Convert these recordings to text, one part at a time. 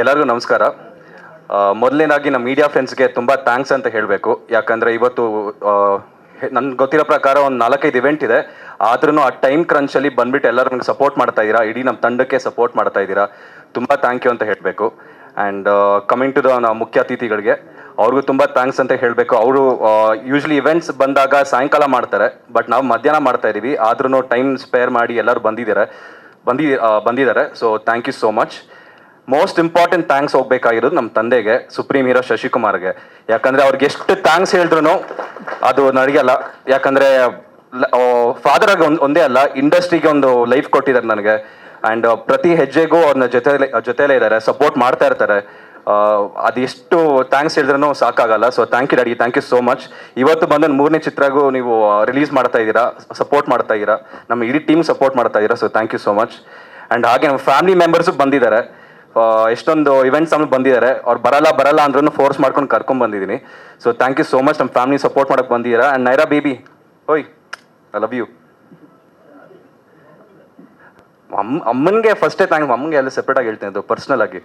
ಎಲ್ಲರಿಗೂ ನಮಸ್ಕಾರ. ಮೊದಲನೇದಾಗಿ ನಮ್ಮ ಮೀಡಿಯಾ ಫ್ರೆಂಡ್ಸ್ಗೆ ತುಂಬ ಥ್ಯಾಂಕ್ಸ್ ಅಂತ ಹೇಳಬೇಕು. ಯಾಕಂದರೆ ಇವತ್ತು ನನ್ಗೆ ಗೊತ್ತಿರೋ ಪ್ರಕಾರ ಒಂದು 4-5 ಇವೆಂಟ್ ಇದೆ. ಆದ್ರೂ ಆ ಟೈಮ್ ಕ್ರಂಚಲ್ಲಿ ಬಂದುಬಿಟ್ಟು ಎಲ್ಲರೂ ನನಗೆ ಸಪೋರ್ಟ್ ಮಾಡ್ತಾ ಇದ್ದೀರಾ, ಇಡೀ ನಮ್ಮ ತಂಡಕ್ಕೆ ಸಪೋರ್ಟ್ ಮಾಡ್ತಾ ಇದ್ದೀರಾ. ತುಂಬ ಥ್ಯಾಂಕ್ ಯು ಅಂತ ಹೇಳಬೇಕು. ಆ್ಯಂಡ್ ಕಮಿಂಗ್ ಟು ದ ಮುಖ್ಯ ಅತಿಥಿಗಳಿಗೆ, ಅವ್ರಿಗೂ ತುಂಬ ಥ್ಯಾಂಕ್ಸ್ ಅಂತ ಹೇಳಬೇಕು. ಅವರು ಯೂಶ್ವಲಿ ಇವೆಂಟ್ಸ್ ಬಂದಾಗ ಸಾಯಂಕಾಲ ಮಾಡ್ತಾರೆ, ಬಟ್ ನಾವು ಮಧ್ಯಾಹ್ನ ಮಾಡ್ತಾ ಇದ್ದೀವಿ. ಆದ್ರೂ ಟೈಮ್ ಸ್ಪೇರ್ ಮಾಡಿ ಎಲ್ಲರೂ ಬಂದಿದ್ದಾರೆ. So thank you so much. Most important thanks ಹೋಗ್ಬೇಕಾಗಿರೋದು ನಮ್ಮ ತಂದೆಗೆ, ಸುಪ್ರೀಂ ಹೀರೋ ಶಶಿಕುಮಾರ್ಗೆ. ಯಾಕಂದರೆ ಅವ್ರಿಗೆ ಎಷ್ಟು ಥ್ಯಾಂಕ್ಸ್ ಹೇಳಿದ್ರು ಅದು ನಡೆಯಲ್ಲ. ಯಾಕಂದರೆ ಫಾದರ್ ಆಗಿ ಒಂದೇ ಅಲ್ಲ, ಇಂಡಸ್ಟ್ರಿಗೆ ಒಂದು ಲೈಫ್ ಕೊಟ್ಟಿದ್ದಾರೆ ನನಗೆ. ಆ್ಯಂಡ್ ಪ್ರತಿ ಹೆಜ್ಜೆಗೂ ಅವ್ರನ್ನ ಜೊತೆಲೇ ಇದ್ದಾರೆ, ಸಪೋರ್ಟ್ ಮಾಡ್ತಾ ಇರ್ತಾರೆ. ಅದೆಷ್ಟು ಥ್ಯಾಂಕ್ಸ್ ಹೇಳಿದ್ರೂ ಸಾಕಾಗಲ್ಲ. So thank you daddy, thank you so much. ಇವತ್ತು ಬಂದ 3ನೇ ಚಿತ್ರಗೂ ನೀವು ರಿಲೀಸ್ ಮಾಡ್ತಾ ಇದ್ದೀರಾ, ಸಪೋರ್ಟ್ ಮಾಡ್ತಾ ಇದ್ದೀರಾ, ನಮ್ಮ ಇಡೀ ಟೀಮ್ ಸಪೋರ್ಟ್ ಮಾಡ್ತಾ ಇದ್ದೀರಾ. So thank you so much. And ಹಾಗೆ ನಮ್ಮ ಫ್ಯಾಮಿಲಿ ಮೆಂಬರ್ಸು ಬಂದಿದ್ದಾರೆ, ಎಷ್ಟೊಂದು ಇವೆಂಟ್ಸ್ ಆಮೇಲೆ ಬಂದಿದ್ದಾರೆ. ಅವ್ರು ಬರಲ್ಲ ಅಂದ್ರೂ ಫೋರ್ಸ್ ಮಾಡ್ಕೊಂಡು ಕರ್ಕೊಂಡು ಬಂದಿದ್ದೀನಿ. So thank you so much, ನಮ್ಮ ಫ್ಯಾಮಿಲಿ ಸಪೋರ್ಟ್ ಮಾಡೋಕ್ಕೆ ಬಂದಿದ್ದೀರಾ. ಆ್ಯಂಡ್ ನೈರಾ ಬೇಬಿ, ಓಯ್ ಐ ಲವ್ ಯು. ಅಮ್ಮನಿಗೆ ಫಸ್ಟೇ ಥ್ಯಾಂಕ್ಸ್, ಅಮ್ಮನಿಗೆ ಎಲ್ಲ ಸೆಪ್ರೇಟಾಗಿ ಹೇಳ್ತೀನಿ, ಅದು ಪರ್ಸ್ನಲ್ ಆಗಿ.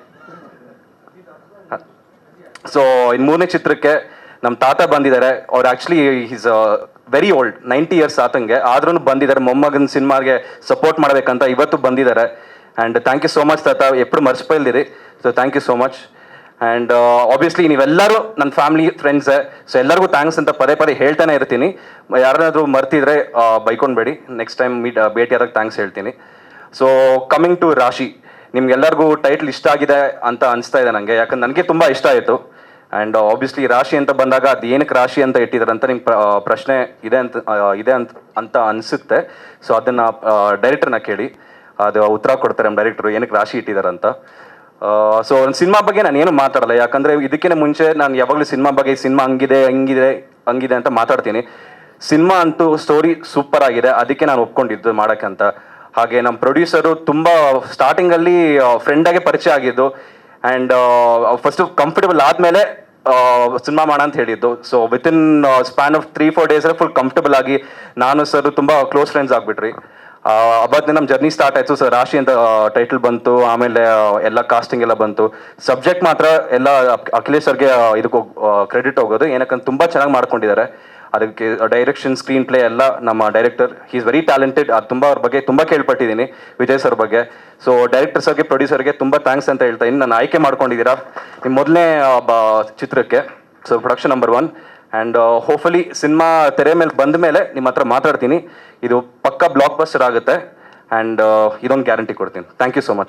ಸೊ ಇನ್ನು 3ನೇ ಚಿತ್ರಕ್ಕೆ ನಮ್ಮ ತಾತ ಬಂದಿದ್ದಾರೆ. ಅವ್ರು actually is very old, 90 years ಆತಂಗೆ, ಆದ್ರೂ ಬಂದಿದ್ದಾರೆ ಮೊಮ್ಮಗನ ಸಿನಿಮಾಗೆ ಸಪೋರ್ಟ್ ಮಾಡಬೇಕಂತ ಇವತ್ತು ಬಂದಿದ್ದಾರೆ. And thank you so much ತಾತ, ಎప్పుడు ಮರ್ಚಿపోಯಿಲ್ದಿರಿ. So thank you so much. And obviously ನೀವೆಲ್ಲರೂ ನನ್ನ ಫ್ಯಾಮಿಲಿ ಫ್ರೆಂಡ್ಸೇ. ಸೊ ಎಲ್ಲರಿಗೂ ಥ್ಯಾಂಕ್ಸ್ ಅಂತ ಪದೇ ಹೇಳ್ತಾನೆ ಇರ್ತೀನಿ. ಯಾರನ್ನಾದ್ರೂ ಮರ್ತಿದ್ರೆ ಬೈಕೊಂಡ್ಬೇಡಿ, ನೆಕ್ಸ್ಟ್ ಟೈಮ್ ಭೇಟಿಯಾದಾಗ ಥ್ಯಾಂಕ್ಸ್ ಹೇಳ್ತೀನಿ. ಸೊ ಕಮಿಂಗ್ ಟು ರಾಶಿ, ನಿಮ್ಗೆಲ್ಲರಿಗೂ ಟೈಟ್ಲ್ ಇಷ್ಟ ಆಗಿದೆ ಅಂತ ಅನಿಸ್ತಾ ಇದೆ ನನಗೆ. ಯಾಕಂದ್ರೆ ನನಗೆ ತುಂಬ ಇಷ್ಟ ಆಯಿತು. ಆ್ಯಂಡ್ ಆಬ್ವಿಯಸ್ಲಿ ರಾಶಿ ಅಂತ ಬಂದಾಗ ಅದು ಏನಕ್ಕೆ ರಾಶಿ ಅಂತ ಇಟ್ಟಿದ್ದಾರೆ ಅಂತ ನಿಮ್ಗೆ ಪ್ರಶ್ನೆ ಇದೆ ಅಂತ ಅನಿಸುತ್ತೆ. ಸೊ ಅದನ್ನು ಡೈರೆಕ್ಟರ್ನ ಕೇಳಿ ಅದು ಉತ್ತರ ಕೊಡ್ತಾರೆ ನಮ್ಮ ಡೈರೆಕ್ಟ್ರು, ಏನಕ್ಕೆ ರಾಶಿ ಇಟ್ಟಿದ್ದಾರೆ ಅಂತ. ಸೊ ಸಿನಿಮಾ ಬಗ್ಗೆ ನಾನು ಏನು ಮಾತಾಡಲ್ಲ, ಯಾಕಂದರೆ ಇದಕ್ಕಿಂತ ಮುಂಚೆ ನಾನು ಯಾವಾಗಲೂ ಸಿನಿಮಾ ಬಗ್ಗೆ ಸಿನಿಮಾ ಹಂಗಿದೆ ಅಂತ ಮಾತಾಡ್ತೀನಿ. ಸಿನಿಮಾ ಅಂತೂ ಸ್ಟೋರಿ ಸೂಪರ್ ಆಗಿದೆ, ಅದಕ್ಕೆ ನಾನು ಒಪ್ಕೊಂಡಿದ್ದು ಮಾಡೋಕ್ಕಂತ. ಹಾಗೆ ನಮ್ಮ ಪ್ರೊಡ್ಯೂಸರು ತುಂಬ ಸ್ಟಾರ್ಟಿಂಗಲ್ಲಿ ಫ್ರೆಂಡಾಗೆ ಪರಿಚಯ ಆಗಿದ್ದು. ಆ್ಯಂಡ್ ಫಸ್ಟು ಕಂಫರ್ಟಬಲ್ ಆದಮೇಲೆ ಸಿನಿಮಾ ಮಾಡೋಣ ಅಂತ ಹೇಳಿದ್ದು. ಸೊ ವಿತಿನ್ ಸ್ಪ್ಯಾನ್ ಆಫ್ 3-4 ಡೇಸಲ್ಲಿ ಫುಲ್ ಕಂಫರ್ಟಬಲ್ ಆಗಿ ನಾನು ಸರ್ ತುಂಬ ಕ್ಲೋಸ್ ಫ್ರೆಂಡ್ಸ್ ಆಗಿಬಿಟ್ರಿ. ಅವತ್ತೇ ನಮ್ಮ ಜರ್ನಿ ಸ್ಟಾರ್ಟ್ ಆಯಿತು. ಸೊ ರಾಶಿ ಅಂತ ಟೈಟಲ್ ಬಂತು, ಆಮೇಲೆ ಎಲ್ಲ ಕಾಸ್ಟಿಂಗ್ ಎಲ್ಲ ಬಂತು. ಸಬ್ಜೆಕ್ಟ್ ಮಾತ್ರ ಎಲ್ಲ ಅಖಿಲೇಶ್ ಸರ್ಗೆ ಇದಕ್ಕೆ ಕ್ರೆಡಿಟ್ ಹೋಗೋದು, ಏನಕ್ಕಂತ ತುಂಬ ಚೆನ್ನಾಗಿ ಮಾಡ್ಕೊಂಡಿದ್ದಾರೆ. ಅದಕ್ಕೆ ಡೈರೆಕ್ಷನ್, ಸ್ಕ್ರೀನ್ ಪ್ಲೇ ಎಲ್ಲ ನಮ್ಮ director, he is very talented. ಅದು ಅವ್ರ ಬಗ್ಗೆ ತುಂಬ ಕೇಳ್ಪಟ್ಟಿದ್ದೀನಿ, ವಿಜಯ್ ಸರ್ ಬಗ್ಗೆ. ಸೊ ಡೈರೆಕ್ಟರ್ ಸರ್ಗೆ, ಪ್ರೊಡ್ಯೂಸರ್ಗೆ ತುಂಬ ಥ್ಯಾಂಕ್ಸ್ ಅಂತ ಹೇಳ್ತಾ ಇದ್ದೀನಿ. ನಾನು ಆಯ್ಕೆ ಮಾಡ್ಕೊಂಡಿದ್ದೀರಾ ನಿಮ್ಮ ಮೊದಲನೇ ಚಿತ್ರಕ್ಕೆ. So production number 1. And hopefully cinema ತೆರೆ ಮೇಲೆ ಬಂದ ಮೇಲೆ ನಿಮ್ಮ ಹತ್ರ ಮಾತಾಡ್ತೀನಿ. ಇದು ಪಕ್ಕಾ ಬ್ಲಾಕ್ ಬಸ್ಟರ್ ಆಗುತ್ತೆ. ಆ್ಯಂಡ್ ಇದೊಂದು ಗ್ಯಾರಂಟಿ ಕೊಡ್ತೀನಿ. Thank you so much.